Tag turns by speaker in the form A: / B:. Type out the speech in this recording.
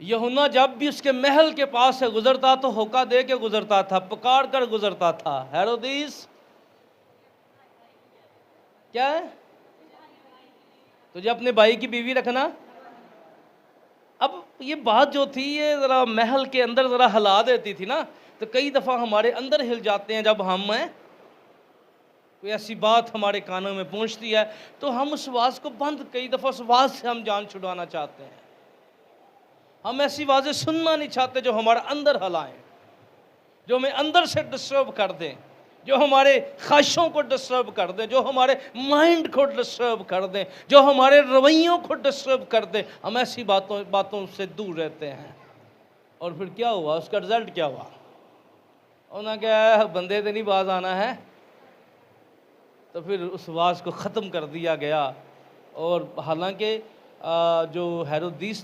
A: यूहन्ना जब भी उसके महल के पास से गुजरता तो होका दे के गुजरता था, पुकार कर गुजरता था, हेरोदिस क्या है, तुझे अपने भाई की बीवी रखना। अब ये बात जो थी ये ज़रा महल के अंदर ज़रा हिला देती थी ना, तो कई दफ़ा हमारे अंदर हिल जाते हैं जब हम कोई ऐसी बात हमारे कानों में पहुंचती है तो हम उस आवाज़ को बंद, कई दफ़ा उस आवाज़ से हम जान छुड़ाना चाहते हैं। हम ऐसी आवाज़ें सुनना नहीं चाहते जो हमारे अंदर हिलाएं, जो हमें अंदर से डिस्टर्ब कर दें, जो हमारे ख्वाहिशों को डिस्टर्ब कर दें, जो हमारे माइंड को डिस्टर्ब कर दें, जो हमारे रवैयों को डिस्टर्ब कर दें। हम ऐसी बातों से दूर रहते हैं। और फिर क्या हुआ, उसका रिजल्ट क्या हुआ? उन्होंने क्या बंदे तो नहीं बाज आना है, तो फिर उस आवाज़ को ख़त्म कर दिया गया। और हालांकि जो हेरोदिस